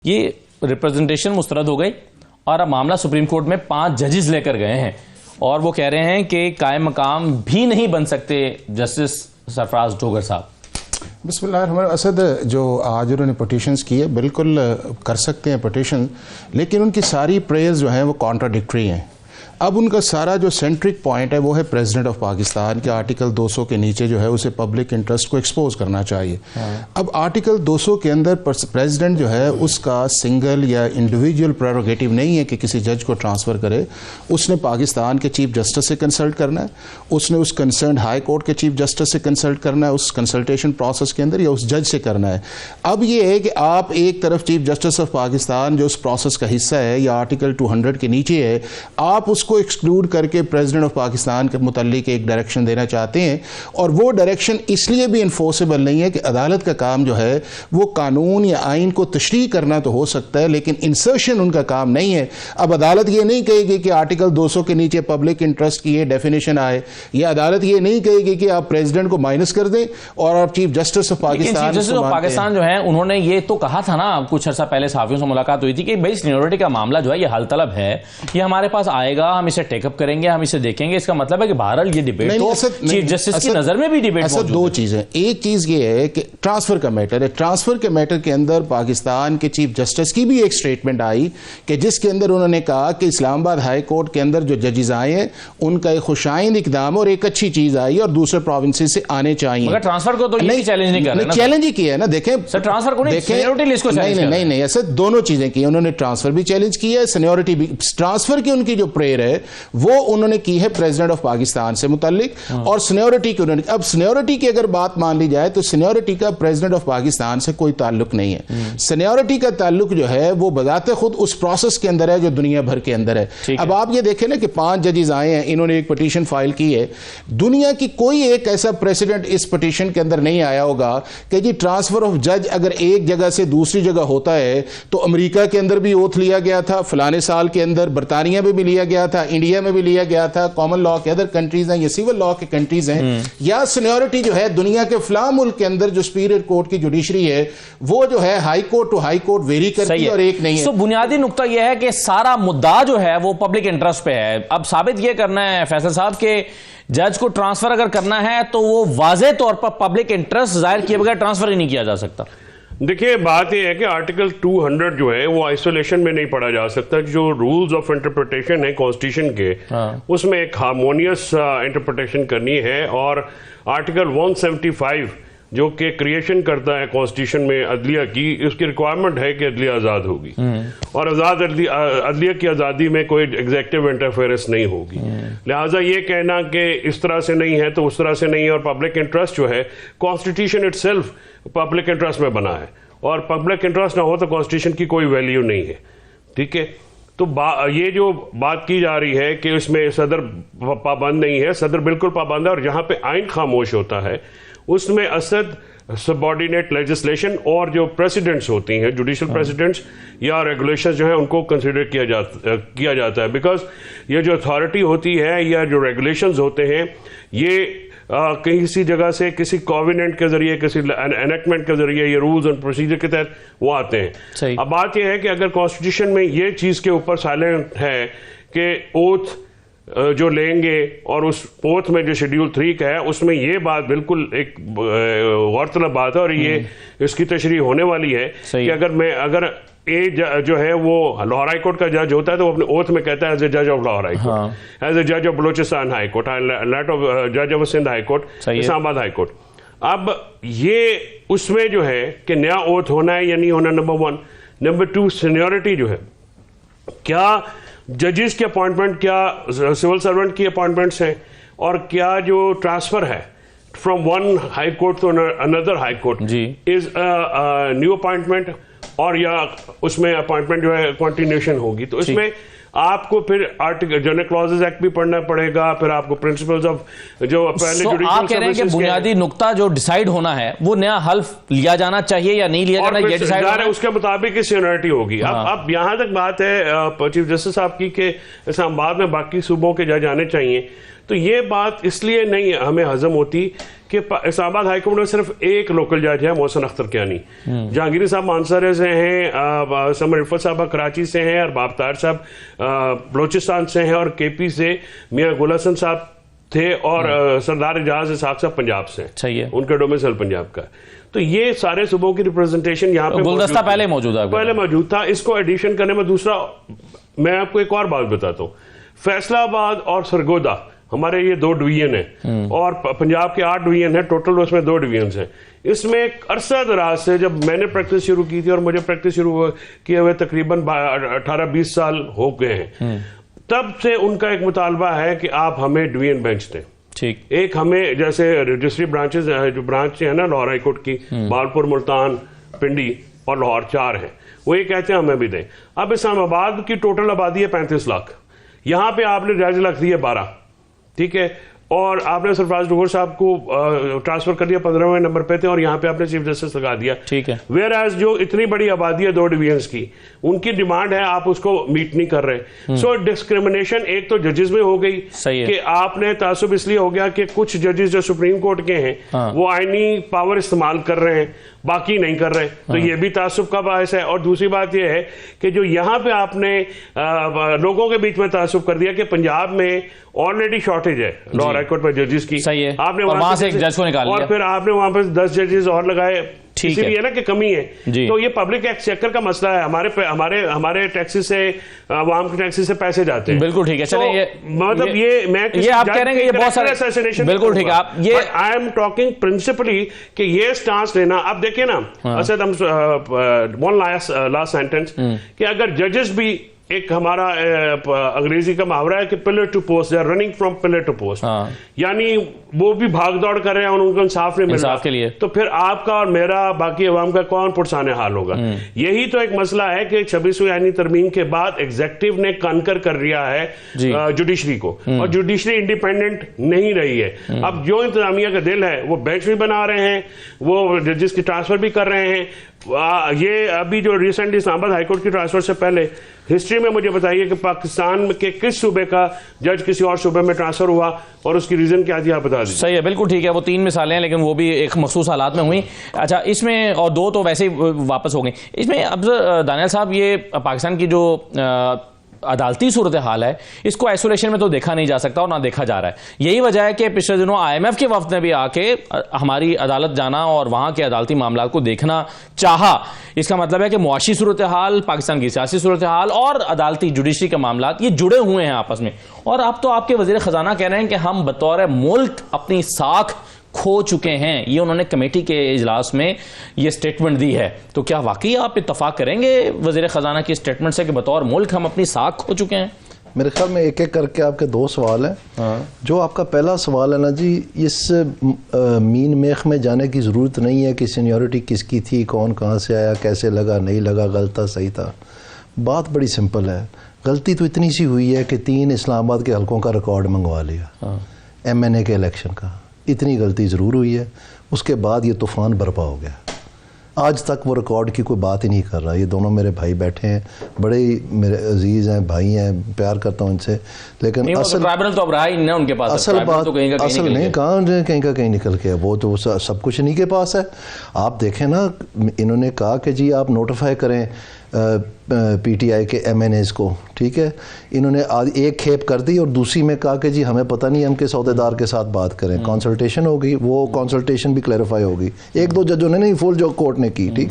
یہ ریپرزنٹیشن مسترد ہو گئی اور اب معاملہ سپریم کورٹ میں 5 ججز لے کر گئے ہیں اور وہ کہہ رہے ہیں کہ قائم مقام بھی نہیں بن سکتے جسٹس سرفراز ڈوگر صاحب۔ بسم اللہ الرحمن الرحیم۔ اسد جو آج انہوں نے پٹیشنز کی ہے بالکل کر سکتے ہیں پٹیشن، لیکن ان کی ساری پریئرز جو ہیں وہ کانٹراڈکٹری ہیں۔ اب ان کا سارا جو سینٹرک پوائنٹ ہے وہ ہے پریزیڈنٹ آف پاکستان کے آرٹیکل 200 کے نیچے جو ہے اسے پبلک انٹرسٹ کو ایکسپوز کرنا چاہیے۔ اب آرٹیکل 200 کے اندر پریزیڈنٹ جو ہے اس کا سنگل یا انڈیویجول پریروگیٹو نہیں ہے کہ کسی جج کو ٹرانسفر کرے۔ اس نے پاکستان کے چیف جسٹس سے کنسلٹ کرنا ہے، اس نے اس کنسرنڈ ہائی کورٹ کے چیف جسٹس سے کنسلٹ کرنا ہے اس کنسلٹیشن پروسیس کے اندر، یا اس جج سے کرنا ہے۔ اب یہ ہے کہ آپ ایک طرف چیف جسٹس آف پاکستان جو اس پروسیس کا حصہ ہے یا آرٹیکل 200 کے نیچے ہے، آپ اس کو ایکسکلوڈ کر کے پریزیڈنٹ آف پاکستان کے متعلق ایک ڈائریکشن دینا چاہتے ہیں، اور وہ ڈائریکشن اس لیے بھی انفورسیبل نہیں ہے کہ عدالت کا کام جو ہے وہ قانون یا آئین کو تشریح کرنا تو ہو سکتا ہے لیکن انسرشن ان کا کام نہیں ہے۔ اب عدالت یہ نہیں کہے گی کہ آرٹیکل 200 کے نیچے پبلک انٹرسٹ کی یہ ڈیفینیشن آئے، یا عدالت یہ نہیں کہے گی کہ آپ پریزیڈنٹ کو مائنس کر دیں اور آپ چیف جسٹس آف پاکستان جو ہے انہوں نے یہ تو کہا تھا نا، کچھ عرصہ پہلے صحافیوں سے ملاقات ہوئی تھی کہ بھائی سینیورٹی کا معاملہ جو ہے یہ حل طلب ہے، یہ ہمارے پاس آئے گا، ہم اسے ٹیک اپ کریں گے، ہم اسے دیکھیں گے۔ اس کا مطلب ہے کہ بہرحال یہ ڈیبیٹ تو چیف جسٹس کی نظر میں بھی ڈیبیٹ موجود ہے۔ دو چیزیں، ایک چیز یہ ہے کہ ٹرانسفر کا میٹر ہے، ٹرانسفر کے میٹر کے اندر پاکستان کے چیف جسٹس کی بھی ایک سٹیٹمنٹ آئی کہ جس کے اندر انہوں نے کہا کہ اسلام آباد ہائی کورٹ کے اندر جو ججز آئے ہیں ان کا ایک خوشائند اقدام اور ایک اچھی چیز آئی اور دوسرے پروونسز سے آنے چاہیے۔ مگر ٹرانسفر کو تو یہ چیلنج نہیں کر رہے نا، چیلنج ہی کیا ہے نا، دیکھیں سر ٹرانسفر کو نہیں، سینیورٹی لسٹ کو چیلنج کر رہے ہیں۔ نہیں ایسے دونوں چیزیں کی، انہوں نے ٹرانسفر بھی چیلنج کیا ہے، سینیورٹی بھی۔ ٹرانسفر کی ان کی جو پریئر ہے وہ انہوں نے کی ہے پریزیڈنٹ آف پاکستان سے متعلق، اور سینیورٹی کی انہوں نے، اب سینیورٹی کی اگر بات مان لی جائے تو سینیورٹی کا پریزیڈنٹ آف پاکستان سے کوئی تعلق نہیں ہے۔ سینیورٹی کا تعلق جو ہے وہ بذات خود اس پروسیس کے اندر ہے جو دنیا بھر کے اندر ہے۔ اب آپ یہ دیکھیں نا کہ 5 ججز آئے ہیں، انہوں نے ایک پٹیشن فائل کی ہے، دنیا کی کوئی ایک ایسا پریسیڈنٹ اس پٹیشن کے اندر نہیں آیا ہوگا کہ جی ٹرانسفر آف جج اگر ایک جگہ سے دوسری جگہ ہوتا ہے تو امریکہ کے اندر بھی اوتھ لیا گیا تھا فلانے سال کے اندر، برطانیہ میں بھی لیا گیا تھا، انڈیا میں بھی لیا گیا تھا، کامن لا کے ادر کنٹریز ہیں، یہ سول لا کے کنٹریز ہیں، یا سینیورٹی جو ہے دنیا کے فلاں ملک کے اندر جو سپیریئر کورٹ کی جوڈیشری ہے وہ جو ہے high court to high court vary کرتی ہے اور ایک نہیں ہے۔ تو بنیادی نقطہ یہ ہے کہ سارا مدعا جو ہے وہ پبلک انٹرسٹ پہ ہے۔ اب ثابت یہ کرنا ہے فیصل صاحب کہ جج کو ٹرانسفر اگر کرنا ہے تو وہ واضح طور پر پبلک انٹرسٹ ظاہر کیے بغیر ٹرانسفر ہی نہیں کیا جا سکتا۔ دیکھیں بات یہ ہے کہ آرٹیکل 200 جو ہے وہ آئسولیشن میں نہیں پڑھا جا سکتا۔ جو رولز آف انٹرپریٹیشن ہے کانسٹیٹیوشن کے، اس میں ایک ہارمونیس انٹرپریٹیشن کرنی ہے، اور آرٹیکل 175 جو کہ کریشن کرتا ہے کانسٹیٹیوشن میں عدلیہ کی، اس کی ریکوائرمنٹ ہے کہ عدلیہ آزاد ہوگی، اور عدلیہ کی آزادی میں کوئی ایگزیکٹو انٹرفیئرنس نہیں ہوگی۔ لہٰذا یہ کہنا کہ اس طرح سے نہیں ہے تو اس طرح سے نہیں ہے، اور پبلک انٹرسٹ جو ہے constitution it self public interest میں بنا ہے، اور پبلک انٹرسٹ نہ ہو تو کانسٹیٹیوشن کی کوئی ویلیو نہیں ہے، ٹھیک ہے۔ تو یہ جو بات کی جا رہی ہے کہ اس میں صدر پابند نہیں ہے، صدر بالکل پابند ہے، اور جہاں پہ آئین خاموش ہوتا ہے اس میں اسد سبارڈینیٹ لیجسلیشن اور جو پریسیڈنٹس ہوتی ہیں، جوڈیشل پریسیڈنٹس یا ریگولیشنز جو ہیں ان کو کنسیڈر کیا جاتا ہے، بیکاز یہ جو اتھارٹی ہوتی ہے یا جو ریگولیشنز ہوتے ہیں یہ کسی جگہ سے کسی کووننٹ کے ذریعے، کسی انیکٹمنٹ کے ذریعے، یہ رولز اینڈ پروسیجر کے تحت وہ آتے ہیں۔ اب بات یہ ہے کہ اگر کانسٹیٹیوشن میں یہ چیز کے اوپر سائلنٹ ہے کہ اوتھ جو لیں گے، اور اس اوتھ میں جو شیڈیول 3 کا ہے اس میں یہ بات بالکل ایک غور طلب بات ہے، اور یہ اس کی تشریح ہونے والی ہے کہ اگر جو ہے وہ لاہور ہائی کورٹ کا جج ہوتا ہے تو وہ اپنے اوتھ میں کہتا ہے ایز اے جج of Lahore high court, as a جج آف بلوچستان ہائی کورٹ، جج آف سندھ ہائی کورٹ، اسلام آباد ہائی کورٹ۔ اب یہ اس میں جو ہے کہ نیا اوتھ ہونا ہے یا نہیں ہونا، نمبر 1۔ نمبر 2، سینیورٹی جو ہے، کیا ججز کی اپوائنٹمنٹ کیا سول سرونٹ کی اپوائنٹمنٹس ہیں، اور کیا جو ٹرانسفر ہے from one high court to another high court is new appointment, اور یا اس میں اپوائنٹمنٹ جو ہے کنٹینیوشن ہوگی۔ تو اس میں آپ کو پھر جنرل کلازز ایکٹ بھی پڑھنا پڑے گا، پھر آپ کو پرنسپلز آف جو پہلے آپ کہہ رہے ہیں کہ بنیادی نقطہ جو ڈیسائیڈ ہونا ہے وہ نیا حلف لیا جانا چاہیے یا نہیں لیا جانا، یہ ڈیسائیڈ ہونا ہے، اس کے مطابق ہی سینیورٹی ہوگی۔ اب یہاں تک بات ہے چیف جسٹس صاحب کی کہ اسلام آباد میں باقی صوبوں کے جج آنے چاہیے، تو یہ بات اس لیے نہیں ہمیں ہضم ہوتی کہ اسلام آباد ہائی کورٹ میں صرف ایک لوکل جج ہے محسن اختر کیانی. جہانگیری صاحب مانسارے سے ہیں, سمر رفت صاحب کراچی سے ہیں, اور باب طاہر صاحب بلوچستان سے ہیں, اور کے پی سے میاں گل حسن صاحب تھے, اور سردار اعجاز اسحاق صاحب پنجاب سے, ان کا ڈومیسائل پنجاب کا. تو یہ سارے صوبوں کی ریپرزنٹیشن یہاں پہ گلدستہ پہلے موجود تھا. اس کو ایڈیشن کرنے میں دوسرا میں آپ کو ایک اور بات بتاتا ہوں. فیصلہ آباد اور سرگودا ہمارے یہ 2 ڈویژن ہیں, اور پنجاب کے 8 ڈویژن ہیں ٹوٹل, اس میں 2 ڈویژنز ہیں. اس میں ایک عرصہ دراز سے جب میں نے پریکٹس شروع کی تھی, اور مجھے پریکٹس شروع کیے ہوئے تقریباً 18-20 سال ہو گئے ہیں, تب سے ان کا ایک مطالبہ ہے کہ آپ ہمیں ڈویژن بینچ دیں. ایک ہمیں جیسے رجسٹری برانچز جو برانچ ہے نا لاہور ہائی کورٹ کی, بہاولپور, ملتان, پنڈی اور لاہور 4 ہیں, وہ یہ کہتے ہیں ہمیں بھی دیں. اب اسلام آباد کی ٹوٹل آبادی ہے 35 لاکھ, یہاں پہ آپ نے جج لکھ دیے 12, ٹھیک ہے, اور آپ نے سرفراز ڈگور صاحب کو ٹرانسفر کر دیا 15ویں نمبر پہ تھے, اور یہاں پہ آپ نے چیف جسٹس لگا دیا. ٹھیک ہے. ویئر ایز جو اتنی بڑی آبادی ہے 2 ڈویژنز کی, ان کی ڈیمانڈ ہے, آپ اس کو میٹ نہیں کر رہے. سو ڈسکریمنیشن ایک تو ججز میں ہو گئی کہ آپ نے تعصب اس لیے ہو گیا کہ کچھ ججز جو سپریم کورٹ کے ہیں وہ آئینی پاور استعمال کر رہے ہیں, باقی نہیں کر رہے, تو یہ بھی تعصب کا باعث ہے. اور دوسری بات یہ ہے کہ جو یہاں پہ آپ نے لوگوں کے بیچ میں تعصب کر دیا کہ پنجاب میں آلریڈی شارٹیج ہے لاہور ہائی کورٹ میں ججز کی, آپ نے وہاں سے ایک جج کو نکال لیا, اور پھر آپ نے وہاں پہ 10 ججز اور لگائے, اسی لیے نا کہ کمی ہے. تو یہ پبلک ایکسچیکر کا مسئلہ ہے, ہمارے ٹیکسی سے, عوام کے ٹیکسی سے پیسے جاتے ہیں. بالکل ٹھیک ہے, چلیں مطلب یہ آپ کہہ رہے ہیں کہ یہ بہت سارے, بالکل ٹھیک ہے, آپ یہ آئی ایم ٹاکنگ پرنسپلی کہ یہ سٹانس لینا. اب دیکھیں نا اسد, ون لاسٹ سینٹنس, کہ اگر ججز بھی ایک ہمارا انگریزی کا محاورہ ہے کہ pillar to post, they are running from pillar to post, یعنی وہ بھی بھاگ دوڑ کر رہے ہیں اور ان کو انصاف نہیں مل رہا, تو پھر آپ کا اور میرا باقی عوام کا کون پرسان حال ہوگا. یہی تو ایک مسئلہ ہے کہ 26ویں آئینی ترمیم کے بعد ایگزیکٹو نے کنکر کر رہا ہے جوڈیشری کو, اور جوڈیشری انڈیپینڈنٹ نہیں رہی ہے. اب جو انتظامیہ کا دل ہے وہ بینچ بھی بنا رہے ہیں, وہ ججز کی ٹرانسفر بھی کر رہے ہیں. یہ ابھی جو ریسنٹلی اسلام آباد ہائی کورٹ کی ٹرانسفر سے پہلے ہسٹری میں مجھے بتائیے کہ پاکستان کے کس صوبے کا جج کسی اور صوبے میں ٹرانسفر ہوا اور اس کی ریزن کیا تھی, آپ بتا دیجیے. صحیح ہے, بالکل ٹھیک ہے, وہ 3 مثالیں ہیں لیکن وہ بھی ایک مخصوص حالات میں ہوئی. اچھا, اس میں اور 2 تو ویسے ہی واپس ہو گئی. اس میں اب دانیال صاحب, یہ پاکستان کی جو عدالتی صورتحال ہے اس کو آئسولیشن میں تو دیکھا نہیں جا سکتا اور نہ دیکھا جا رہا ہے. یہی وجہ ہے کہ پچھلے دنوں IMF کے وفد نے بھی آ کے ہماری عدالت جانا اور وہاں کے عدالتی معاملات کو دیکھنا چاہا. اس کا مطلب ہے کہ معاشی صورتحال, پاکستان کی سیاسی صورتحال اور عدالتی جوڈیشری کے معاملات یہ جڑے ہوئے ہیں آپس میں. اور اب تو آپ کے وزیر خزانہ کہہ رہے ہیں کہ ہم بطور ملک اپنی ساکھ کھو چکے ہیں. یہ انہوں نے کمیٹی کے اجلاس میں یہ سٹیٹمنٹ دی ہے. تو کیا واقعی آپ اتفاق کریں گے وزیر خزانہ کی سٹیٹمنٹ سے کہ بطور ملک ہم اپنی ساکھ کھو چکے ہیں؟ میرے خیال میں ایک ایک کر کے آپ کے 2 سوال ہیں. جو آپ کا پہلا سوال ہے نا جی, اس مین میخ میں جانے کی ضرورت نہیں ہے کہ سینیورٹی کس کی تھی, کون کہاں سے آیا, کیسے لگا, نہیں لگا, غلط تھا, صحیح تھا. بات بڑی سمپل ہے. غلطی تو اتنی سی ہوئی ہے کہ 3 اسلام آباد کے حلقوں کا ریکارڈ منگوا لیا MNA کے الیکشن کا. اتنی غلطی ضرور ہوئی ہے. اس کے بعد یہ طوفان برپا ہو گیا. آج تک وہ ریکارڈ کی کوئی بات ہی نہیں کر رہا. یہ دونوں میرے بھائی بیٹھے ہیں, بڑے ہی میرے عزیز ہیں, بھائی ہیں, پیار کرتا ہوں ان سے, لیکن اصل بات اصل نہیں, کہاں کہیں کا کہیں نکل کے, وہ تو سب کچھ انہیں کے پاس ہے. آپ دیکھیں نا, انہوں نے کہا کہ جی آپ نوٹیفائی کریں PTI کے MNAs کو, ٹھیک ہے. انہوں نے ایک کھیپ کر دی اور دوسری میں کہا کہ جی ہمیں پتہ نہیں, ہم کس عہدیدار کے ساتھ بات کریں. کنسلٹیشن ہوگی, وہ کنسلٹیشن بھی کلیریفائی ہوگی. 1-2 ججوں نے نہیں, فل جو کورٹ نے کی, ٹھیک ہے.